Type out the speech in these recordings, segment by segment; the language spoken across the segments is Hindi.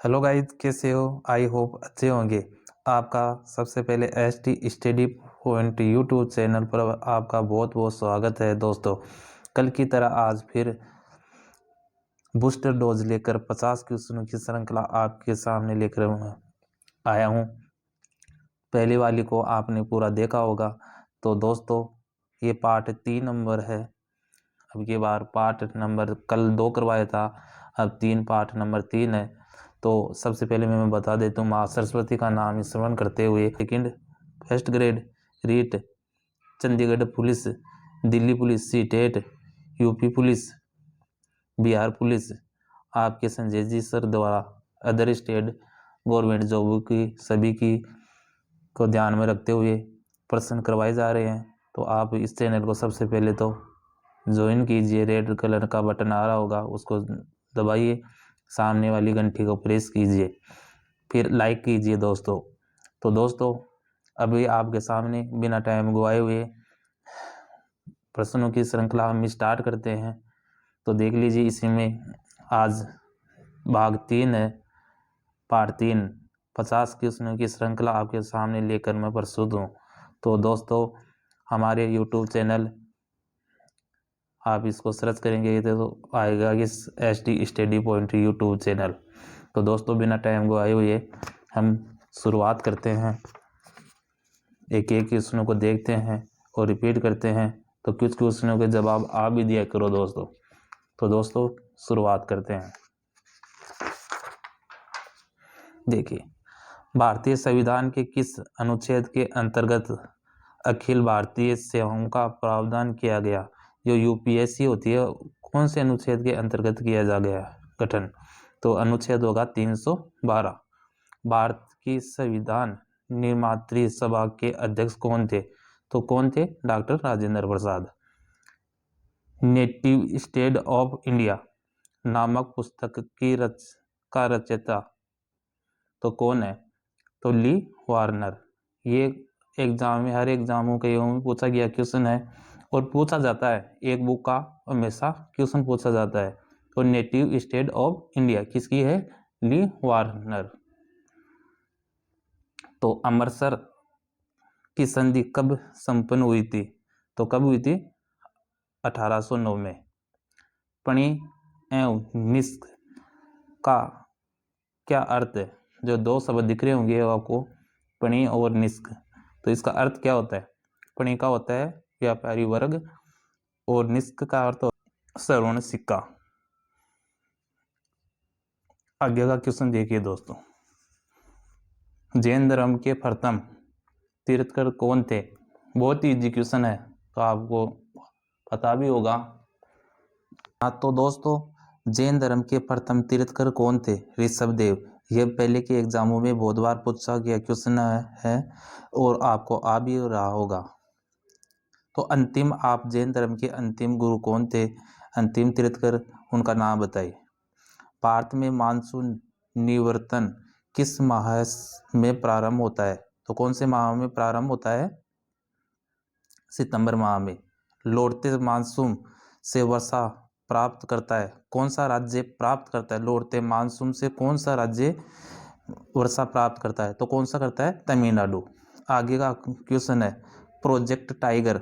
हेलो गाइस, कैसे हो? आई होप अच्छे होंगे। आपका सबसे पहले ST study point YouTube channel पर आपका बहुत बहुत स्वागत है दोस्तों। कल की तरह आज फिर बूस्टर डोज लेकर 50 क्वेश्चनों की श्रृंखला आपके सामने लेकर आया हूँ। पहली वाली को आपने पूरा देखा होगा। तो दोस्तों, ये पार्ट 3 नंबर है। अब की बार पार्ट नंबर कल 2 करवाया था, अब 3 पार्ट नंबर 3 है। तो सबसे पहले मैं बता देता हूँ, माँ सरस्वती का नाम स्मरण करते हुए second first grade REET, Chandigarh police, Delhi police, CTET, UP police, Bihar police, आपके संजय जी सर द्वारा अदर स्टेट गवर्नमेंट जॉब की सभी की को ध्यान में रखते हुए प्रश्न करवाए जा रहे हैं। तो आप इस चैनल को सबसे पहले तो ज्वाइन कीजिए। रेड कलर का बटन आ रहा होगा, उसको दबाइए, सामने वाली घंटी को प्रेस कीजिए, फिर लाइक कीजिए दोस्तों। तो दोस्तों, अभी आपके सामने बिना टाइम गवाए हुए प्रश्नों की श्रृंखला हम स्टार्ट करते हैं। तो देख लीजिए, इसी में आज भाग 3 है, पार्ट 3, 50 क्वेश्चनों की श्रृंखला आपके सामने लेकर मैं प्रस्तुत हूँ। तो दोस्तों, हमारे यूट्यूब चैनल, आप इसको सर्च करेंगे तो आएगा इस ST study point YouTube channel. तो दोस्तों, बिना टाइम गवाए हुए हम शुरुआत करते हैं। एक एक क्वेश्चनों को देखते हैं और रिपीट करते हैं। तो कुछ क्वेश्चनों के जवाब आप भी दिया करो दोस्तों। तो दोस्तों, शुरुआत करते हैं। देखिए, भारतीय संविधान के किस अनुच्छेद के अंतर्गत अखिल भारतीय सेवाओं का प्रावधान किया गया? जो यूपीएससी होती है, कौन से अनुच्छेद के अंतर्गत किया जा गया गठन? तो अनुच्छेद होगा 312। भारत की संविधान निर्मात्री सभा के अध्यक्ष कौन थे? तो कौन थे? Doctor Rajendra Prasad. Native state of India नामक पुस्तक की रचयिता तो कौन है? तो ली वार्नर। ये एग्जाम में, हर एग्जामों के में पूछा गया क्वेश्चन है और पूछा जाता है, एक बुक का हमेशा क्वेश्चन पूछा जाता है। तो नेटिव स्टेट ऑफ इंडिया किसकी है? ली वार्नर। तो अमृतसर की संधि कब संपन्न हुई थी? तो कब हुई थी? 1809 में। पणि एवं निष्क का क्या अर्थ है? जो दो शब्द दिख रहे होंगे आपको, पणि और निष्क, तो इसका अर्थ क्या होता है? पणि का होता है व्यापारी वर्ग और निष्क का अर्थ श्रवण सिक्का। आगे का क्वेश्चन देखिए दोस्तों, जैन धर्म के प्रथम तीर्थकर कौन थे? बहुत ही इजी क्वेश्चन है, तो आपको पता भी होगा। तो दोस्तों, जैन धर्म के प्रथम तीर्थकर कौन थे? ऋषभदेव। यह पहले के एग्जामों में बहुत बार पूछा गया क्वेश्चन है और आपको आ भी रहा होगा। तो अंतिम, आप जैन धर्म के अंतिम गुरु कौन थे? अंतिम तीर्थकर, उनका नाम बताइए। भारत में मानसून निवर्तन किस माह में प्रारंभ होता है? तो कौन से माह में प्रारंभ होता है? सितंबर माह में। लौटते मानसून से वर्षा प्राप्त करता है कौन सा राज्य? प्राप्त करता है लौटते मानसून से कौन सा राज्य वर्षा प्राप्त करता है? तो कौन सा करता है? तमिलनाडु। आगे का क्वेश्चन है, प्रोजेक्ट टाइगर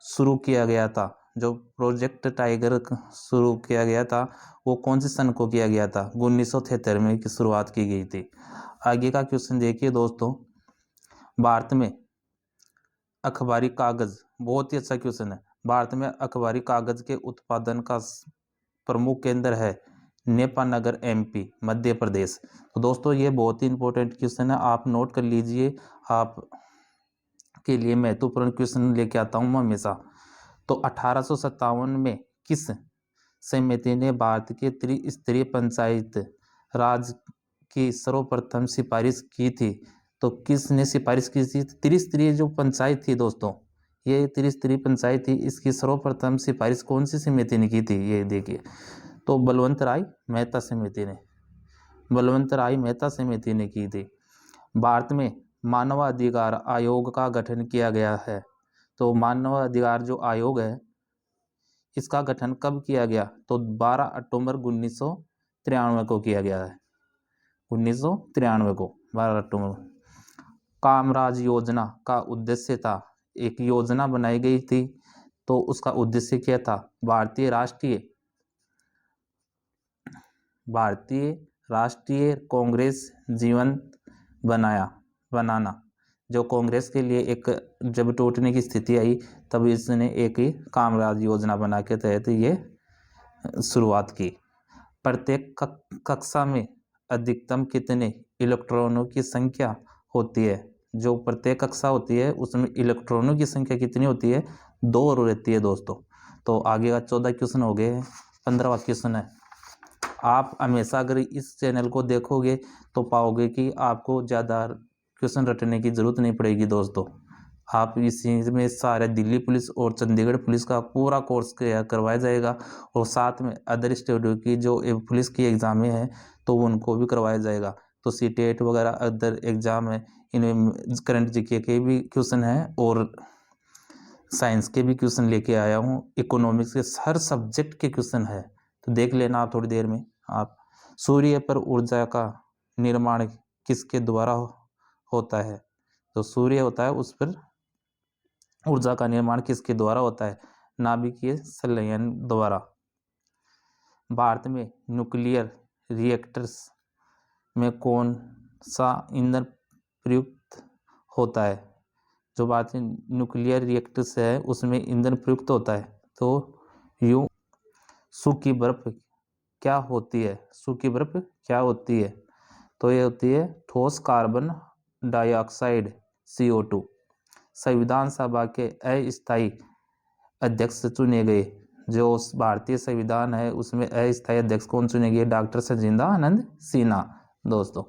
शुरू किया गया था। जो प्रोजेक्ट टाइगर शुरू किया गया था वो कौन से सन को किया गया था? 1973 में की शुरुआत की गई थी। आगे का क्वेश्चन देखिए दोस्तों, भारत में अखबारी कागज, बहुत ही अच्छा क्वेश्चन है। भारत में अखबारी कागज के उत्पादन का प्रमुख केंद्र है नेपानगर, एमपी, मध्य प्रदेश। तो दोस्तों, ये बहुत ही इंपॉर्टेंट क्वेश्चन है, आप नोट कर लीजिए। आप के लिए महत्वपूर्ण क्वेश्चन लेके आता हूँ मैं हमेशा। तो 1857 में किस समिति ने भारत के त्रिस्तरीय पंचायत राज की सर्वप्रथम सिफारिश की थी? तो किसने सिफारिश की थी? त्रिस्तरीय जो पंचायत थी दोस्तों, ये त्रिस्तरीय पंचायत थी, इसकी सर्वप्रथम सिफारिश कौन सी समिति ने की थी? ये देखिए, तो बलवंत राय मेहता समिति ने, बलवंत राय मेहता समिति ने की थी। भारत में मानवाधिकार आयोग का गठन किया गया है। तो मानवाधिकार जो आयोग है, इसका गठन कब किया गया? तो 12 अक्टूबर 1993 को किया गया है। 1993 को 12 अक्टूबर। कामराज योजना का उद्देश्य था, एक योजना बनाई गई थी, तो उसका उद्देश्य क्या था? भारतीय राष्ट्रीय कांग्रेस जीवंत बनाना। जो कांग्रेस के लिए एक जब टूटने की स्थिति आई तब इसने एक ही कामराज योजना बना के तहत ये शुरुआत की। प्रत्येक कक्षा में अधिकतम कितने इलेक्ट्रॉनों की संख्या होती है? जो प्रत्येक कक्षा होती है उसमें इलेक्ट्रॉनों की संख्या कितनी होती है? 2 रहती है दोस्तों। तो आगे का 14 क्वेश्चन हो गए, 15वां क्वेश्चन है। आप हमेशा अगर इस चैनल को देखोगे तो पाओगे कि आपको ज़्यादा क्वेश्चन रटने की ज़रूरत नहीं पड़ेगी दोस्तों। आप इसी में सारे दिल्ली पुलिस और चंडीगढ़ पुलिस का पूरा कोर्स करवाया जाएगा, और साथ में अदर स्टेटों की जो पुलिस की एग्ज़ामें हैं तो उनको भी करवाया जाएगा। तो सीटेट वगैरह अदर एग्ज़ाम है, इनमें करंट जीके के भी क्वेश्चन हैं और साइंस के भी क्वेश्चन लेके आया हूँ, इकोनॉमिक्स के हर सब्जेक्ट के क्वेश्चन है, तो देख लेना आप थोड़ी देर में। आप सूर्य पर ऊर्जा का निर्माण किसके द्वारा होता है? तो सूर्य होता है, उस पर ऊर्जा का निर्माण किसके द्वारा होता है? नाभिकीय संलयन द्वारा। भारत में न्यूक्लियर रिएक्टर्स में कौन सा ईंधन प्रयुक्त होता है? जो बात न्यूक्लियर रिएक्टर्स है उसमें ईंधन प्रयुक्त होता है। तो यूं सूखी बर्फ क्या होती है? सूखी बर्फ क्या होती है? तो ये होती है ठोस कार्बन डाइऑक्साइड CO2। संविधान सभा के अस्थायी अध्यक्ष चुने गए। जो भारतीय संविधान है उसमें अस्थायी अध्यक्ष कौन चुने गए? डॉक्टर सचिदानंद सिन्हा दोस्तों।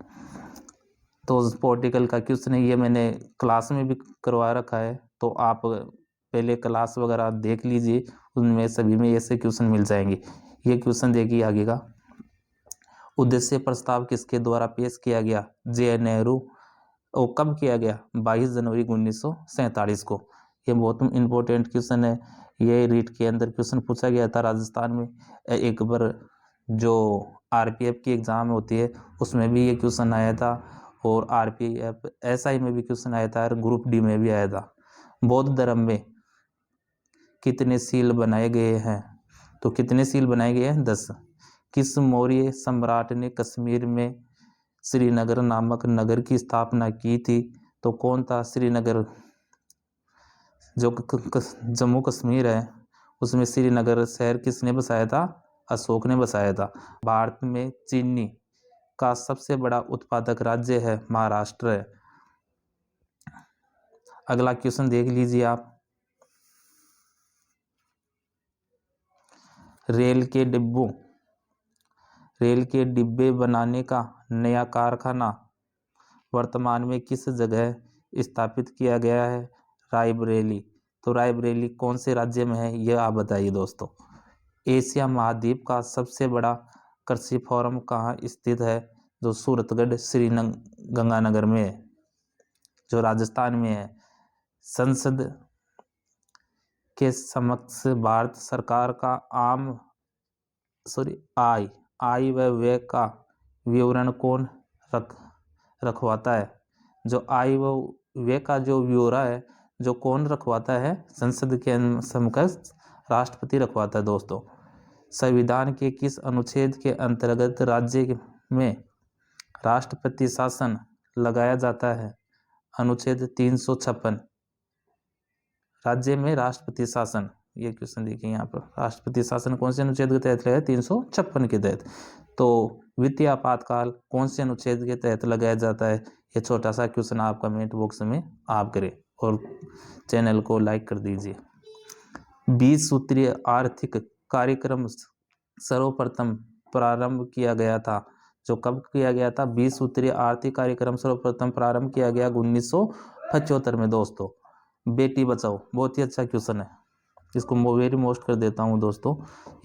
तो पॉलिटिकल का क्वेश्चन है, ये मैंने क्लास में भी करवा रखा है, तो आप पहले क्लास वगैरह देख लीजिए, उनमें सभी में ऐसे क्वेश्चन मिल जाएंगे। ये क्वेश्चन देखिए आगे का। उद्देश्य प्रस्ताव किसके द्वारा पेश किया गया? जे नेहरू। और कब किया गया? 22 जनवरी 1947 को। ये बहुत इंपॉर्टेंट क्वेश्चन है, ये रीट के अंदर क्वेश्चन पूछा गया था राजस्थान में। एक बार जो RPF की एग्ज़ाम होती है उसमें भी ये क्वेश्चन आया था, और RPF SI में भी क्वेश्चन आया था, और ग्रुप D में भी आया था। बौद्ध धर्म में कितने सील बनाए गए हैं? तो कितने सील बनाए गए हैं? 10। किस मौर्य सम्राट ने कश्मीर में श्रीनगर नामक नगर की स्थापना की थी? तो कौन था? श्रीनगर, जो जम्मू कश्मीर है उसमें श्रीनगर शहर किसने बसाया था? अशोक ने बसाया था। भारत में चीनी का सबसे बड़ा उत्पादक राज्य है महाराष्ट्र है। अगला क्वेश्चन देख लीजिए आप। रेल के डिब्बे बनाने का नया कारखाना वर्तमान में किस जगह स्थापित किया गया है? रायबरेली। तो रायबरेली कौन से राज्य में है, यह आप बताइए दोस्तों। एशिया महाद्वीप का सबसे बड़ा कृषि फोरम कहाँ स्थित है? जो सूरतगढ़ गंगानगर में है, जो राजस्थान में है। संसद के समक्ष भारत सरकार का आय व व्यय का विवरण कौन रखवाता है? जो आय व व्यय का जो ब्यौरा है जो कौन रखवाता है? संसद के समकक्ष राष्ट्रपति रखवाता है दोस्तों। संविधान के किस अनुच्छेद के अंतर्गत राज्य में राष्ट्रपति शासन लगाया जाता है? अनुच्छेद 356। राज्य में राष्ट्रपति शासन, ये क्वेश्चन देखिए यहाँ पर, राष्ट्रपति शासन कौन से अनुच्छेद के तहत लगाया? 356 के तहत। तो वित्तीय आपातकाल कौन से अनुच्छेद के तहत लगाया जाता है? ये छोटा सा क्वेश्चन आप कमेंट बॉक्स में आप करें, और चैनल को लाइक कर दीजिए। 20 सूत्रीय आर्थिक कार्यक्रम सर्वप्रथम प्रारंभ किया गया था। जो कब किया गया था? 20 सूत्रीय आर्थिक कार्यक्रम सर्वप्रथम प्रारंभ किया गया 1975 में दोस्तों। बेटी बचाओ बहुत ही अच्छा क्वेश्चन है, इसको वेरी मोस्ट कर देता हूँ दोस्तों,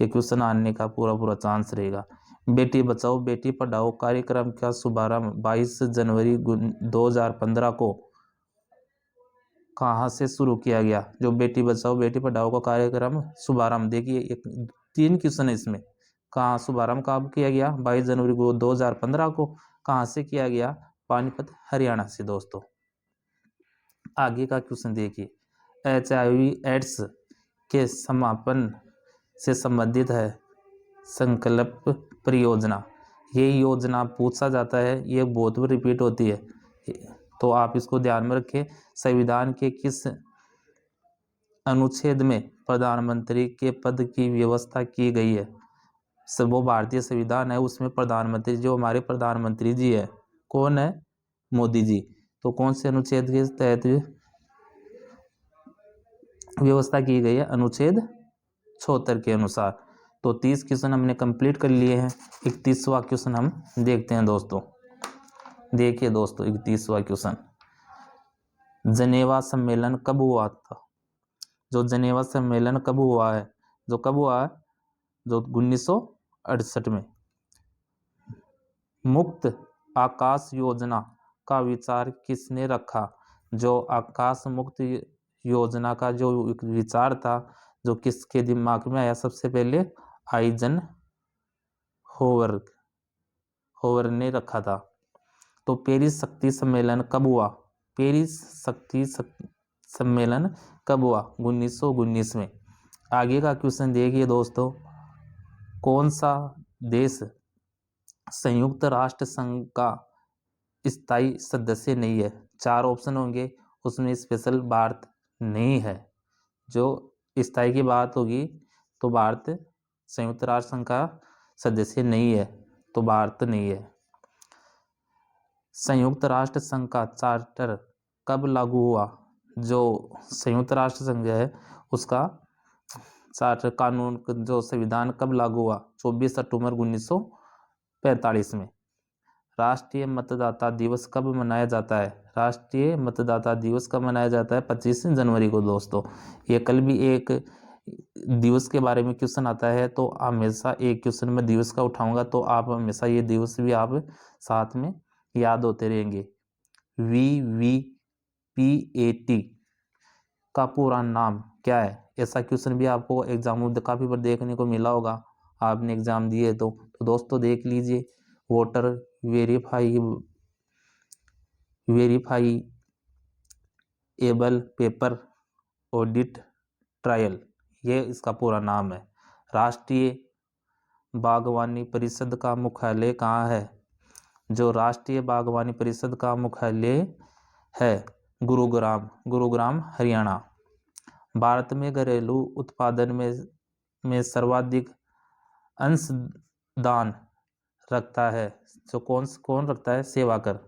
ये क्वेश्चन आने का पूरा चांस रहेगा। बेटी बचाओ बेटी पढ़ाओ कार्यक्रम का शुभारंभ 22 जनवरी 2015 को कहाँ से शुरू किया गया? जो बेटी बचाओ बेटी पढ़ाओ का कार्यक्रम शुभारंभ, देखिए 3 क्वेश्चन है इसमें। कहाँ शुभारंभ कब किया गया? 22 जनवरी 2015 को। कहाँ से किया गया? पानीपत हरियाणा से दोस्तों। आगे का क्वेश्चन देखिए, HIV एड्स के समापन से संबंधित है संकल्प परियोजना। ये योजना पूछा जाता है, ये बहुत बार रिपीट होती है, तो आप इसको ध्यान में रखें। संविधान के किस अनुच्छेद में प्रधानमंत्री के पद की व्यवस्था की गई है? सब वो भारतीय संविधान है, उसमें प्रधानमंत्री, जो हमारे प्रधानमंत्री जी है, कौन है? मोदी जी। तो कौन से अनुच्छेद के तहत व्यवस्था की गई है? अनुच्छेद 76 के अनुसार। तो 30 क्वेश्चन हमने कंप्लीट कर लिए हैं। 31वां क्वेश्चन हम देखते हैं दोस्तों। देखिए दोस्तों 31वां क्वेश्चन, जनेवा सम्मेलन कब हुआ था? जो जनेवा सम्मेलन कब हुआ है? जो कब हुआ है? जो 1968 में। मुक्त आकाश योजना का विचार किसने रखा? जो आकाश मुक्त योजना का जो विचार था, जो किसके दिमाग में आया सबसे पहले? आइजन होवर ने रखा था। तो पेरिस शक्ति सम्मेलन कब हुआ? पेरिस शक्ति सम्मेलन कब हुआ? 1919 में। आगे का क्वेश्चन देखिए दोस्तों, कौन सा देश संयुक्त राष्ट्र संघ का स्थायी सदस्य नहीं है? 4 ऑप्शन होंगे, उसमें स्पेशल भारत नहीं है। जो स्थायी की बात होगी तो भारत संयुक्त राष्ट्र संघ का सदस्य नहीं है, तो भारत नहीं है। संयुक्त राष्ट्र संघ का चार्टर कब लागू हुआ? जो संयुक्त राष्ट्र संघ है उसका चार्टर कानून, जो संविधान कब लागू हुआ? 24 अक्टूबर 1945 में। राष्ट्रीय मतदाता दिवस कब मनाया जाता है? राष्ट्रीय मतदाता दिवस कब मनाया जाता है? 25 जनवरी को दोस्तों। ये कल भी एक दिवस के बारे में क्वेश्चन आता है, तो हमेशा एक क्वेश्चन में दिवस का उठाऊंगा, तो आप हमेशा ये दिवस भी आप साथ में याद होते रहेंगे। VVPAT का पूरा नाम क्या है? ऐसा क्वेश्चन भी आपको एग्जाम में काफी बार देखने को मिला होगा, आपने एग्जाम दिए तो दोस्तों देख लीजिए, voter verifiable paper audit trial, ये इसका पूरा नाम है। राष्ट्रीय बागवानी परिषद का मुख्यालय कहाँ है? जो राष्ट्रीय बागवानी परिषद का मुख्यालय है गुरुग्राम हरियाणा। भारत में घरेलू उत्पादन में सर्वाधिक अंशदान रखता है, जो कौन रखता है? सेवा कर।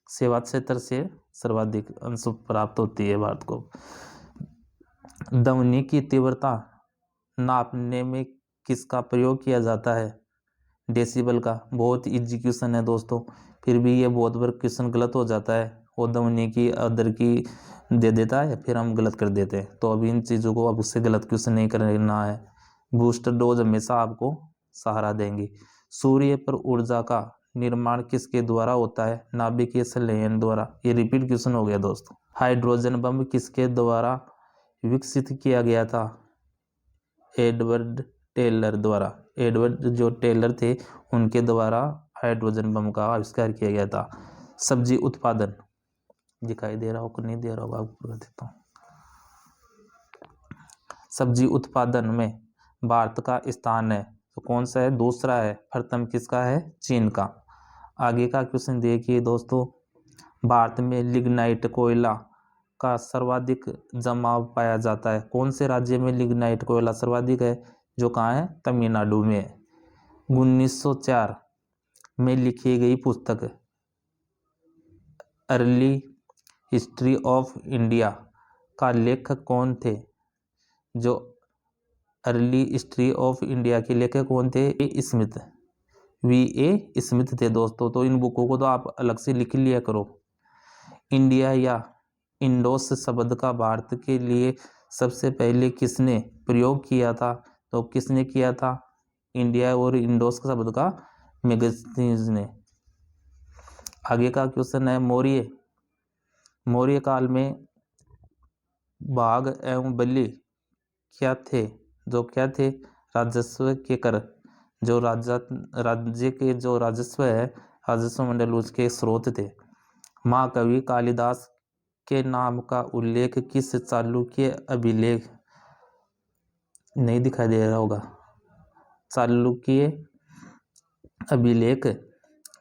सेवा क्षेत्र से सर्वाधिक अंश प्राप्त होती है भारत को। ध्वनि की तीव्रता नापने में किसका प्रयोग किया जाता है? डेसिबल का। बहुत इजी क्वेश्चन है दोस्तों, फिर भी ये बहुत बार क्वेश्चन गलत हो जाता है, वो ध्वनि की अदर की दे देता है, फिर हम गलत कर देते हैं। तो अभी इन चीज़ों को अब उससे गलत क्वेश्चन नहीं करना है। बूस्टर डोज हमेशा आपको सहारा देंगे। सूर्य पर ऊर्जा का निर्माण किसके द्वारा होता है? नाभिकीय संलयन द्वारा। ये रिपीट क्वेश्चन हो गया दोस्तों। हाइड्रोजन बम किसके द्वारा विकसित किया गया था? एडवर्ड टेलर द्वारा। एडवर्ड जो टेलर थे उनके द्वारा हाइड्रोजन बम का आविष्कार किया गया था। सब्जी उत्पादन, दिखाई दे रहा हो कि नहीं दे रहा होगा, आपको बता देता हूँ। सब्जी उत्पादन में भारत का स्थान है तो कौन सा है? दूसरा है। प्रथम किसका है? चीन का। आगे का क्वेश्चन देखिए दोस्तों, भारत में लिग्नाइट कोयला का सर्वाधिक जमाव पाया जाता है। कौन से राज्य में लिग्नाइट कोयला सर्वाधिक है? जो कहाँ है? तमिलनाडु में। 1904 में लिखी गई पुस्तक अर्ली हिस्ट्री ऑफ इंडिया का लेखक कौन थे? जो अर्ली हिस्ट्री ऑफ इंडिया के लेखक कौन थे? स्मिथ, VA स्मिथ थे दोस्तों। तो इन बुकों को तो आप अलग से लिख लिया करो। इंडिया या इंडोस शब्द का भारत के लिए सबसे पहले किसने प्रयोग किया था? तो किसने किया था? इंडिया और इंडोस शब्द का मैगजीन ने। आगे का क्वेश्चन है, मौर्य काल में बाघ एवं बलि क्या थे? जो क्या थे? राजस्व के कर। जो राज्य के जो राजस्व है राजसमंडल उसके स्रोत थे। महाकवि कालिदास के नाम का उल्लेख किस चालुक्य अभिलेख, नहीं दिखाई दे रहा होगा, चालुक्य अभिलेख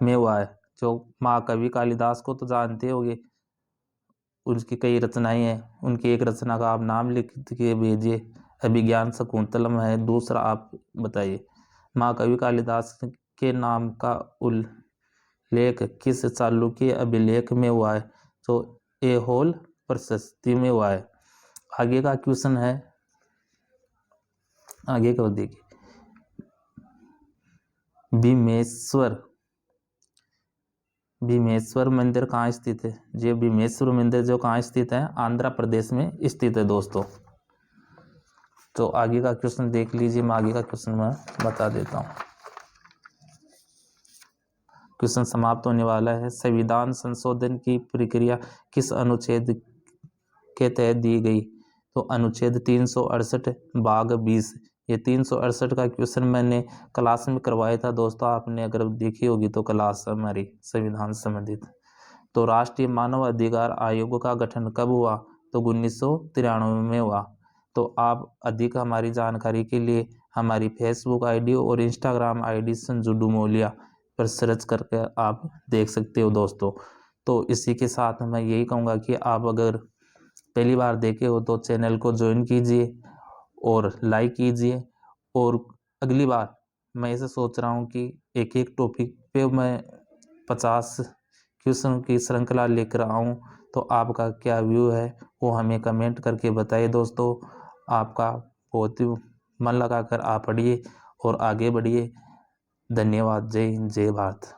में हुआ है। जो महाकवि कालिदास को तो जानते होंगे, उनकी कई रचनाएं हैं, उनकी एक रचना का आप नाम लिख के भेजिए। अभिज्ञान शकुंतलम है, दूसरा आप बताइए। महाकवि कालिदास के नाम का उल्लेख किस चालुक्य अभिलेख में हुआ है? तो ऐहोल प्रशस्ति में हुआ है। आगे का क्वेश्चन है, आगे को देखिए। भीमेश्वर मंदिर कहाँ स्थित है? ये भीमेश्वर मंदिर जो कहाँ स्थित है? आंध्र प्रदेश में स्थित है दोस्तों। तो आगे का क्वेश्चन देख लीजिए, मैं आगे का क्वेश्चन मैं बता देता हूँ। क्वेश्चन समाप्त होने वाला है। संविधान संशोधन की प्रक्रिया किस अनुच्छेद के तहत दी गई? तो अनुच्छेद 368 भाग 20। ये 368 का क्वेश्चन मैंने क्लास में करवाया था दोस्तों, आपने अगर देखी होगी तो क्लास हमारी संविधान संबंधित। तो राष्ट्रीय मानव अधिकार आयोग का गठन कब हुआ? तो 1993 में हुआ। तो आप अधिक हमारी जानकारी के लिए हमारी फेसबुक आईडी और इंस्टाग्राम आईडी संजू डुमोलिया पर सर्च करके आप देख सकते हो दोस्तों। तो इसी के साथ मैं यही कहूँगा कि आप अगर पहली बार देखे हो तो चैनल को ज्वाइन कीजिए और लाइक कीजिए। और अगली बार मैं ऐसे सोच रहा हूँ कि एक एक टॉपिक पे मैं 50 क्वेश्चन की श्रृंखला लेकर आऊँ। तो आपका क्या व्यू है वो हमें कमेंट करके बताइए दोस्तों। आपका बहुत ही मन लगाकर आप पढ़िए और आगे बढ़िए। धन्यवाद। जय हिंद, जय भारत।